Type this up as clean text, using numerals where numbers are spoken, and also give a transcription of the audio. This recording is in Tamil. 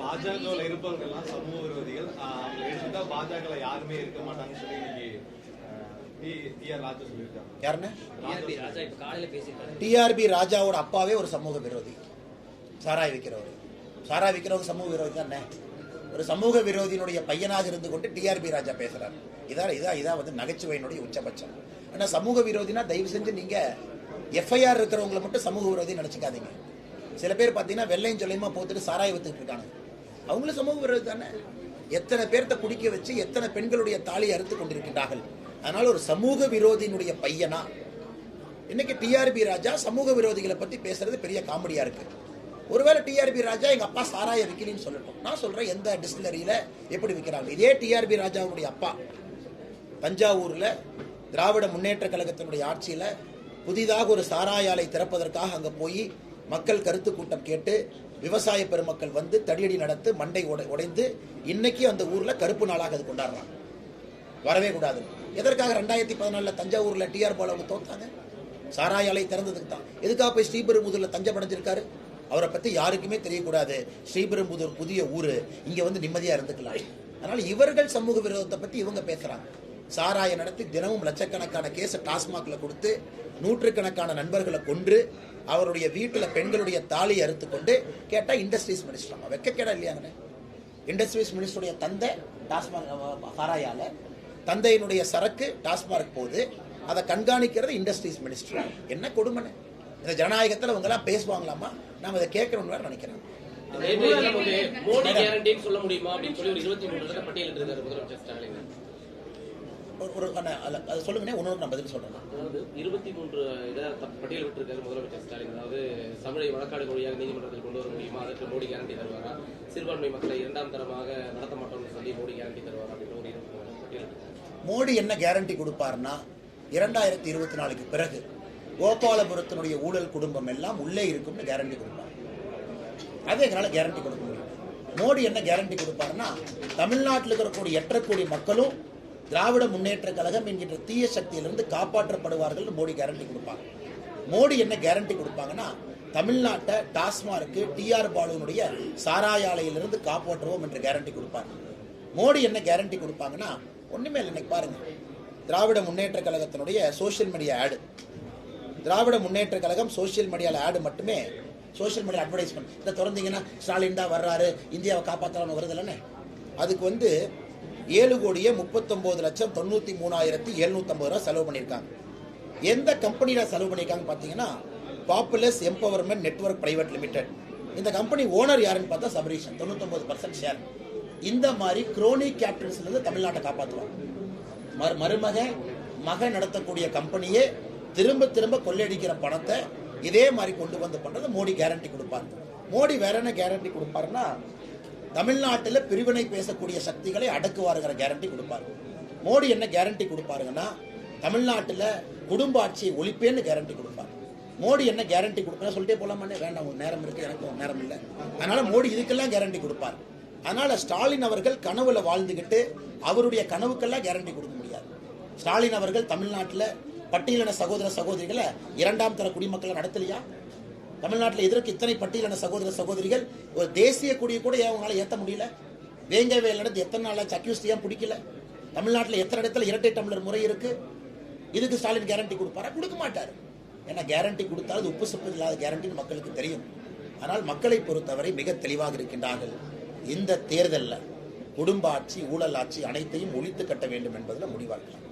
பாஜகவில் இருப்பவங்க எல்லாம் சமூக விரோதிகள், எடுத்துட்டா பாஜக யாருமே இருக்க மாட்டாங்கன்னு சொல்லி டிஆர்பி ராஜாவோட அப்பாவே ஒரு சமூக விரோதி, சாராய் விற்கிறவர். சாராய் விற்கிறவங்க சமூக விரோதி தானே. ஒரு சமூக விரோதியினுடைய பையனாக இருந்து கொண்டு டிஆர்பி ராஜா பேசுறாரு. இதான் வந்து நகைச்சுவையினுடைய உச்சபட்சம். ஆனா சமூக விரோதினா தயவு செஞ்சு நீங்க எஃப்ஐஆர் இருக்கிறவங்களை மட்டும் சமூக விரோதி நினைச்சுக்காதீங்க. சில பேர் பார்த்தீங்கன்னா வெள்ளையும் சொல்லையுமா போத்துட்டு சாராய் வித்துட்டு இருக்காங்க, அவங்களும் சமூக விரோதி தானே. எத்தனை பேர்த்த குடிக்க வச்சு எத்தனை பெண்களுடைய தாலியை அறுத்து கொண்டிருக்கின்றார்கள். அதனால ஒரு சமூக விரோதியினுடைய பையனா இன்னைக்கு டிஆர்பி ராஜா சமூக விரோதிகளை பத்தி பேசுறது பெரிய காமெடியா இருக்கு. ஒருவேளை டிஆர்பி ராஜா எங்க அப்பா சாராய விற்கலின்னு சொல்லட்டும். நான் சொல்றேன் எந்த டிஸ்டிலரியில எப்படி விற்கிறாங்க. இதே டிஆர்பி ராஜாவுடைய அப்பா தஞ்சாவூர்ல திராவிட முன்னேற்ற கழகத்தினுடைய ஆட்சியில புதிதாக ஒரு சாராய ஆலை திறப்பதற்காக அங்க போய் மக்கள் கருத்து கூட்டம் கேட்டு விவசாய பெருமக்கள் வந்து தடியடி நடத்து மண்டை உடைந்து இன்னைக்கு அந்த ஊர்ல கருப்பு நாளாக அது கொண்டாடுறாங்க. வரவே கூடாது. எதற்காக 2014 தஞ்சாவூர்ல டிஆர் பாலு தோத்தாங்க? சாராய ஆலை திறந்ததுக்கு தான். எதுக்காக போய் ஸ்ரீபெரும்புதூர்ல தஞ்சம் அடைஞ்சிருக்காரு? அவரை பத்தி யாருக்குமே தெரியக்கூடாது. ஸ்ரீபெரும்புதூர் புதிய ஊரு, இங்க வந்து நிம்மதியா இருந்துக்கலாம். அதனால இவர்கள் சமூக விரோதத்தை பத்தி இவங்க பேசுறாங்க. சாராய நடத்தி தினமும் லட்சக்கணக்கான கேஸ டாஸ்மாக்ல கொடுத்து நூற்றுக்கணக்கான நண்பர்களை கொன்று அவருடைய வீட்டுல பெண்களுடைய தாலியை அறுத்து கொண்டு கேட்டா இண்டஸ்ட்ரீஸ் மினிஸ்டர் வெக்க கேடா இல்லையாங்க. இண்டஸ்ட்ரீஸ் மினிஸ்டருடைய தந்தை டாஸ்மாக் சாராயால, தந்தையினுடைய சரக்கு டாஸ்மாக் போகுது, அதை கண்காணிக்கிறது இண்டஸ்ட்ரீஸ் மினிஸ்டர். என்ன கொடுமை! இந்த ஜனநாயகத்தில் அவங்க எல்லாம் பேசுவாங்களாமா? நாம அதை கேட்கணும்னு வேற நினைக்கிறேன். மோடி கேரண்டின்னு சொல்ல முடியுமா அப்படின்னு சொல்லி ஒரு 23 பட்டியலிட்டு இருக்காரு முதலமைச்சர் ஸ்டாலின். அது சொல்லுங்க, ஒன்னொரு நான் பதில் சொல்றேன். அதாவது 23 பட்டியல் விட்டுருக்காரு முதலமைச்சர் ஸ்டாலின். அதாவது தமிழை வழக்காடு மொழியாக நீதிமன்றத்தில் கொண்டு வர முடியுமா, அதற்கு மோடி கேரண்டி தருவாரா, சிறுபான்மை மக்களை 2ஆம் தரமாக நடத்த மாட்டோம்னு சொல்லி மோடி கேரண்டி தருவாரா அப்படின்னு ஒரு 23 பட்டியல். மோடி என்ன கேரண்டி கொடுப்பாருன்னா 2024க்கு பிறகு கோபாலபுரத்தினுடைய ஊழல் குடும்பம் எல்லாம் உள்ளே இருக்கும்னு கேரண்டி கொடுப்பார். அது எங்களால கேரண்டி கொடுக்க முடியும். மோடி என்ன கேரண்டி கொடுப்பாருன்னா தமிழ்நாட்டில் இருக்கக்கூடிய 8 கோடி மக்களும் திராவிட முன்னேற்ற கழகம் என்கின்ற தீய சக்தியிலிருந்து காப்பாற்றப்படுவார்கள். மோடி கேரண்டி கொடுப்பாங்க. மோடி என்ன கேரண்டி கொடுப்பாங்கன்னா தமிழ்நாட்டை டாஸ்மார்க்கு டிஆர் பாலுனுடைய சாராய ஆலையிலிருந்து காப்பாற்றுவோம் என்று கேரண்டி கொடுப்பாங்க. மோடி என்ன கேரண்டி கொடுப்பாங்கன்னா ஒண்ணுமே இல்லை. இன்னைக்கு பாருங்க, திராவிட முன்னேற்ற கழகத்தினுடைய சோசியல் மீடியா ஆடு, திராவிட முன்னேற்ற கழகம் சோசியல் மீடியாவில் ஆடு மட்டுமே, சோசியல் மீடியா அட்வர்டைஸ்மெண்ட் இதை திறந்தீங்கன்னா ஸ்டாலின் தான் வர்றாரு, இந்தியாவை காப்பாற்றலாம்னு வருது இல்லைன்னு. அதுக்கு வந்து 7,39,93,750 ரூபாய் செலவு பண்ணியிருக்காங்க. எந்த கம்பெனியில செலவு பண்ணியிருக்காங்க பார்த்தீங்கன்னா populous empowerment network private limited. இந்த கம்பெனி ஓனர் யாருன்னு பார்த்தா சபரீஷன், 99% ஷேர். இந்த மாதிரி குரோனி கேப்டன்ஸ்ல இருந்து தமிழ்நாட்டை காப்பாற்றுவாங்க. மகன் நடத்தக்கூடிய கம்பெனியே திரும்ப திரும்ப கொள்ளையடிக்கிற பணத்தை இதே மாதிரி கொண்டு வந்து பண்றது மோடி கேரண்டி கொடுப்பாரு. மோடி வேற என்ன கேரண்டி கொடுப்பாருன்னா தமிழ்நாட்டில் பிரிவினை பேசக்கூடிய சக்திகளை அடக்குவாருங்கிற கேரண்டி கொடுப்பாரு. மோடி என்ன கேரண்டி கொடுப்பாருங்கன்னா தமிழ்நாட்டில் குடும்ப ஆட்சியை ஒழிப்பேன்னு கேரண்டி கொடுப்பாரு. மோடி என்ன கேரண்டி கொடுப்பேன்னு சொல்லிட்டே போலாமே, வேண்டாம், உங்களுக்கு நேரம் இருக்கு, எனக்கு நேரம் இல்லை. அதனால மோடி இதுக்கெல்லாம் கேரண்டி கொடுப்பார். அதனால ஸ்டாலின் அவர்கள் கனவுல வாழ்ந்துகிட்டு அவருடைய கனவுக்கெல்லாம் கேரண்டி கொடுக்க முடியாது. ஸ்டாலின் அவர்கள் தமிழ்நாட்டில் பட்டியலின சகோதர சகோதரிகளை 2ஆம் தர குடிமக்களை நடத்தலையா? தமிழ்நாட்டில் எதற்கு இத்தனை பட்டியலின சகோதர சகோதரிகள்? ஒரு தேசிய கொடியை கூட அவங்களால ஏற்ற முடியல. வேங்கை வேல் நடந்து எத்தனை நாள் அக்யூஸ்ட் ஏன் பிடிக்கல? தமிழ்நாட்டில் எத்தனை இடத்துல இரட்டை டம்ளர் முறை இருக்கு? இதுக்கு ஸ்டாலின் கேரண்டி கொடுப்பாரா? கொடுக்க மாட்டார். ஏன்னா கேரண்டி கொடுத்தால் உப்பு சப்பு இல்லாத கேரண்டின்னு மக்களுக்கு தெரியும். ஆனால் மக்களை பொறுத்தவரை மிக தெளிவாக இருக்கின்றார்கள். இந்த தேர்தலில் குடும்ப ஆட்சி, ஊழல் ஆட்சி அனைத்தையும் ஒழித்து கட்ட வேண்டும் என்பதில் முடிவாக்கலாம்.